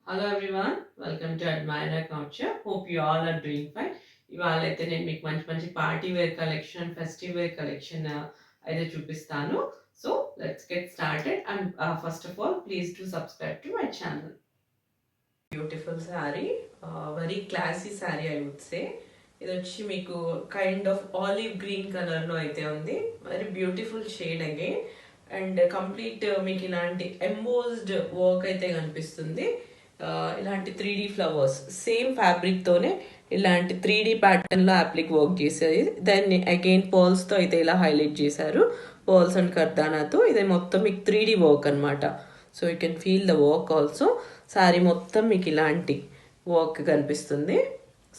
Hello everyone, welcome to Admira Culture. Hope you all are doing fine. ఇవాళ అయితే నేను మీకు మంచి మంచి party wear collection festive wear collection అయితే చూపిస్తాను. So let's get started and first of all please to subscribe to my channel. Beautiful sari, very classy sari I would say. ఇది వచ్చి మీకు కైండ్ ఆఫ్ ఆలివ్ గ్రీన్ కలర్లో అయితే ఉంది. Very beautiful shade again and complete మీకు ఇలాంటి ఎంబోస్డ్ వర్క్ అయితే కనిపిస్తుంది. ఇలాంటి 3D ఫ్లవర్స్ సేమ్ ఫ్యాబ్రిక్తోనే ఇలాంటి 3D ప్యాటర్న్లో అప్లిక్ వర్క్ చేసేది. దాన్ని అగైన్ పర్ల్స్తో అయితే ఇలా హైలైట్ చేశారు. పర్ల్స్ అండ్ కర్దానాతో ఇది మొత్తం మీకు 3D వర్క్ అనమాట. So you can feel the work also. Sari మొత్తం మీకు ఇలాంటి వర్క్ కనిపిస్తుంది.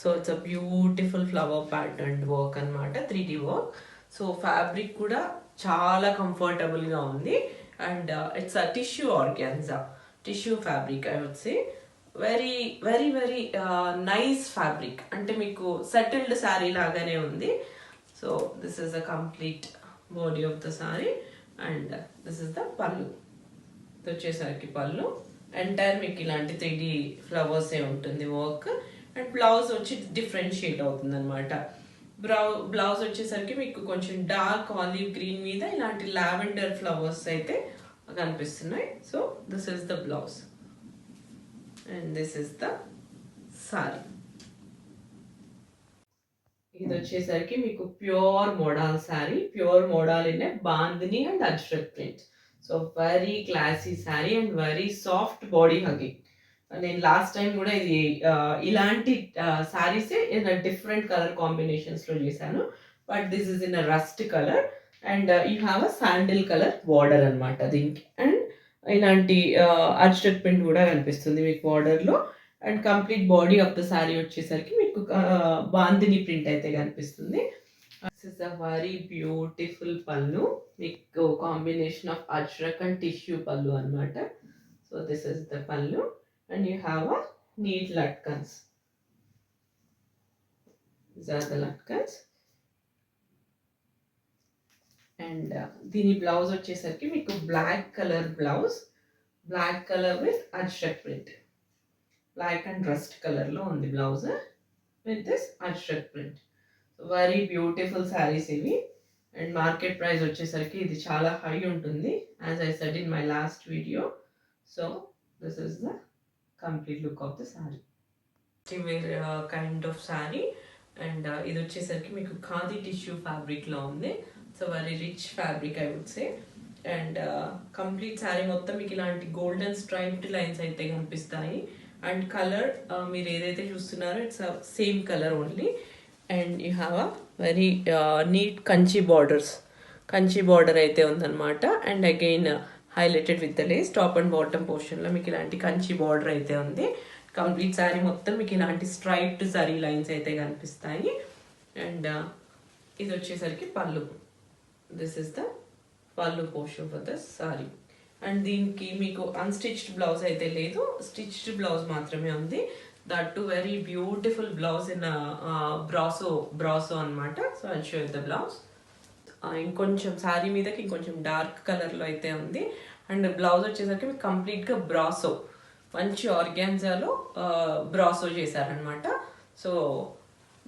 So it's a beautiful flower pattern work అనమాట, 3D వర్క్. సో ఫ్యాబ్రిక్ కూడా చాలా కంఫర్టబుల్గా ఉంది and it's a tissue organza, tissue fabric I would say. Very very very nice fabric, అంటే మీకు సెటిల్డ్ శారీ లాగానే ఉంది. So this is the complete body of the sari and this is the pallu. ఇది వచ్చేసరికి పళ్ళు ఎంటైర్ మీకు ఇలాంటి 3D ఫ్లవర్స్ ఏ ఉంటుంది వర్క్. అండ్ బ్లౌజ్ వచ్చి డిఫరెన్షియేట్ అవుతుంది అనమాట. బ్లౌజ్ వచ్చేసరికి మీకు కొంచెం డార్క్ ఆలివ్ గ్రీన్ మీద ఇలాంటి లావెండర్ ఫ్లవర్స్ అయితే కనిపిస్తున్నాయి. So this is the blouse and this is the sari. ఇది వచ్చేసరికి మీకు pure modal sari, pure modal in bandhani and ajrakh print. So very classy sari and very soft body hugging. నేను లాస్ట్ టైం కూడా ఇది ఇలాంటి శారీసే డిఫరెంట్ కలర్ కాంబినేషన్స్లో చేశాను. But this is in a rust colour and you have a sandal colour border అనమాట దీనికి. And ఇలాంటి అజ్రక్ ప్రింట్ కూడా కనిపిస్తుంది మీకు బార్డర్లో. And complete body of the sari వచ్చేసరికి మీకు బాందిని ప్రింట్ అయితే కనిపిస్తుంది. This is a very beautiful pallu, మీకు combination of ajrakh and tissue pallu అనమాట. So this is the pallu and you have a neat latkans. These are the latkans. And దీని బ్లౌజ్ వచ్చేసరికి మీకు black colour blouse, black colour with ajrakh print, black and rust కలర్లో ఉంది blouse with this ajrakh print. Very beautiful saris ఇవి. అండ్ market price వచ్చేసరికి ఇది చాలా హై ఉంటుంది, as I said in my last video. So this is the complete look of the sari. Wear kind of sari and ఇది వచ్చేసరికి మీకు ఖాదీ టిష్యూ ఫ్యాబ్రిక్లో ఉంది. So very rich fabric I would say. And complete sari మొత్తం మీకు ఇలాంటి గోల్డెన్ స్ట్రైప్డ్ లైన్స్ అయితే కనిపిస్తాయి. అండ్ కలర్ మీరు ఏదైతే చూస్తున్నారో it's same colour only. And you have a very neat Kanchi borders, Kanchi border అయితే ఉందన్నమాట. And again highlighted with the lace top and bottom పోర్షన్లో మీకు ఇలాంటి కంచి బార్డర్ అయితే ఉంది. కంప్లీట్ శారీ మొత్తం మీకు ఇలాంటి స్ట్రైప్డ్ జరీ లైన్స్ అయితే కనిపిస్తాయి. అండ్ ఇది వచ్చేసరికి పళ్ళు, దిస్ ఇస్ ద పళ్ళు portion for the sari. And దీనికి మీకు అన్స్టిచ్డ్ బ్లౌజ్ అయితే లేదు, స్టిచ్డ్ బ్లౌజ్ మాత్రమే ఉంది. That too very beautiful blouse in brasso అనమాట. So I show the blouse. ఇంకొంచెం శారీ మీదకి ఇంకొంచెం డార్క్ కలర్లో అయితే ఉంది. అండ్ బ్లౌజ్ వచ్చేసరికి మీకు కంప్లీట్గా బ్రాసో, మంచి ఆర్గాన్జాలో బ్రాసో చేశారనమాట. So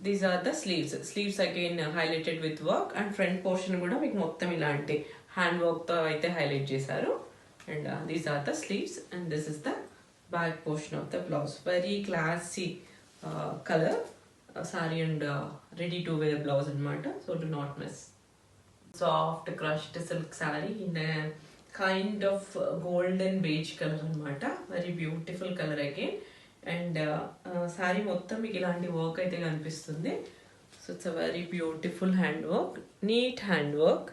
these are the sleeves. Sleeves again highlighted with work and front portion కూడా మీకు మొత్తం ఇలాంటి హ్యాండ్ వర్క్తో అయితే హైలైట్ చేశారు. And these are the sleeves and this is the back portion of the blouse. Very classy colour sari and ready to wear blouse అనమాట. So do not miss. Soft crushed silk sari in kind of golden beige colour అనమాట. Very beautiful colour again. And sari మొత్తం మీకు ఇలాంటి work అయితే కనిపిస్తుంది. So it's a very beautiful hand work, neat hand work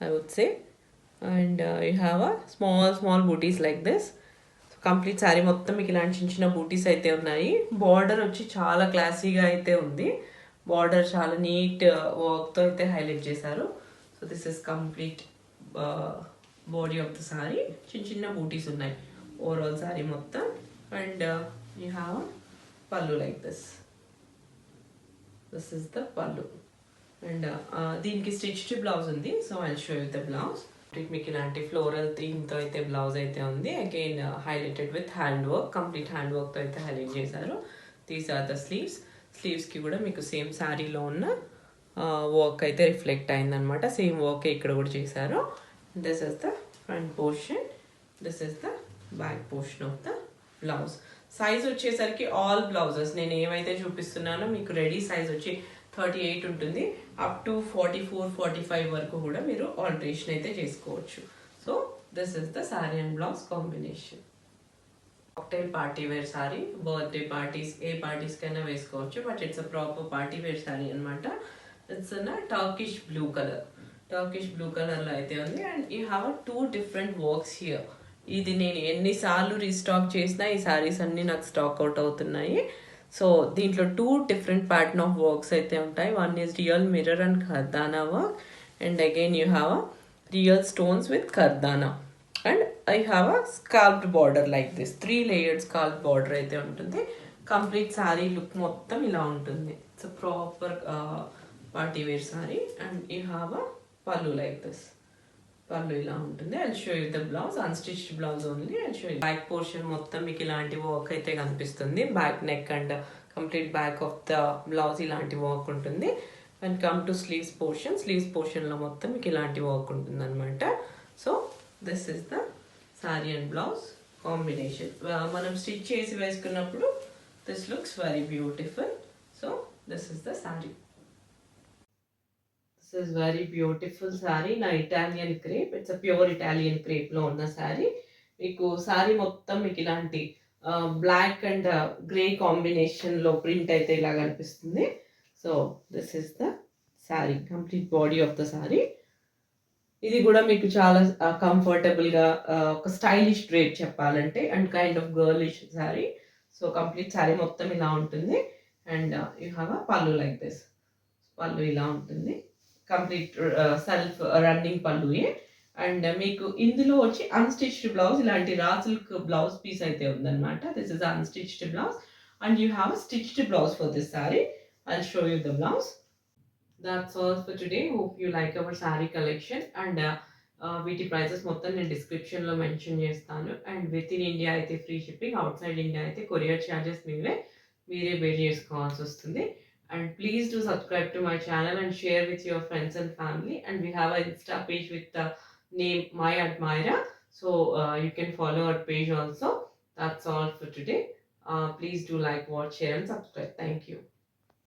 I would say. And you have a small booties like this. Complete sari మొత్తం మీకు ఇలాంటి చిన్న చిన్న బూటీస్ అయితే ఉన్నాయి. బార్డర్ వచ్చి చాలా క్లాసీగా అయితే ఉంది. బార్డర్ చాలా నీట్ వర్క్తో అయితే హైలైట్ చేశారు. So this is complete body of the sari. చిన్న చిన్న బూటీస్ ఉన్నాయి ఓవరాల్ శారీ మొత్తం. And you have pallu like this, this is the pallu. And దీనికి స్టిచ్డ్ బ్లౌజ్ ఉంది. So I show you the blouse. మీకు ఇలాంటి ఫ్లోరల్ థీమ్తో అయితే బ్లౌజ్ అయితే ఉంది. Again highlighted with hand work, complete hand వర్క్తో అయితే హైలైట్ చేశారు. These are the sleeves. స్లీవ్స్కి కూడా మీకు సేమ్ శారీలో ఉన్న వర్క్ అయితే రిఫ్లెక్ట్ అయిందనమాట. సేమ్ వర్క్ ఇక్కడ కూడా చేశారు. This is the front portion, this is the back portion of the blouse. Size వచ్చేసరికి ఆల్ బ్లౌజెస్ నేను ఏమైతే చూపిస్తున్నానో మీకు రెడీ సైజ్ వచ్చి 38 ఉంటుంది. అప్ టు 44, 45 వరకు కూడా మీరు ఆల్టరేషన్ అయితే చేసుకోవచ్చు. So this is the sari and blouse combination. Cocktail party wear sari, birthday parties ఏ పార్టీస్ కైనా వేసుకోవచ్చు. But it's a proper party wear sari అనమాట. It's a Turkish blue colour, Turkish blue కలర్లో అయితే ఉంది. And you have 2 different works here. ఇది నేను ఎన్నిసార్లు రీస్టాక్ చేసినా ఈ సారీస్ అన్నీ నాకు స్టాక్ అవుట్ అవుతున్నాయి. సో దీంట్లో 2 డిఫరెంట్ ప్యాటర్న్ ఆఫ్ వర్క్స్ అయితే ఉంటాయి. One is real mirror and kardana work, and again you have a real stones with kardana, and I have a scalloped border like this. 3 layered scallop border అయితే ఉంటుంది. Complete sari look మొత్తం ఇలా ఉంటుంది. It's a proper party wear sari. And you have a pallu like this. Pallu ఇలా ఉంటుంది. I show you the blouse, unstitched blouse only. I show you back portion మొత్తం మీకు ఇలాంటి వర్క్ అయితే కనిపిస్తుంది. Back neck and complete back of the blouse ఇలాంటి work ఉంటుంది. And come to sleeves portion, sleeves పోర్షన్లో మొత్తం మీకు ఇలాంటి వర్క్ ఉంటుంది అనమాట. So this is the sari and blouse combination. మనం స్టిచ్ చేసి వేసుకున్నప్పుడు this looks very beautiful. So this is the sari. This is very beautiful saree na Italian crepe. It's a pure Italian crepe లో ఉన్న శారీ. మీకు శారీ మొత్తం మీకు ఇలాంటి బ్లాక్ అండ్ గ్రే కాంబినేషన్లో ప్రింట్ అయితే ఇలా కనిపిస్తుంది. So this is the sari, complete body of the sari. ఇది కూడా మీకు చాలా కంఫర్టబుల్గా ఒక స్టైలిష్ డ్రేప్ చెప్పాలంటే, and kind of girlish sari. So complete sari మొత్తం ఇలా ఉంటుంది. And you have a pallu like this. Pallu ఇలా ఉంటుంది. కంప్లీట్ సెల్ఫ్ రన్నింగ్ పళ్ళుయే. అండ్ మీకు ఇందులో వచ్చి అన్స్టిచ్డ్ బ్లౌజ్, ఇలాంటి రా సిల్క్ బ్లౌజ్ పీస్ అయితే ఉందన్నమాట. This is unstitched blouse and you have stitched blouse for this sorry. I'll show you the blouse. That's all for today. Hope you like our saree collection. And వీటి prices మొత్తం నేను డిస్క్రిప్షన్లో mention చేస్తాను. And with in India అయితే free shipping, out side India అయితే courier charges మీరే bear చేసుకోవాల్సి వస్తుంది. And please do subscribe to my channel and share with your friends and family. And we have an Insta page with the name My Admira. So you can follow our page also. That's all for today. Please do like, watch, share and subscribe. Thank you.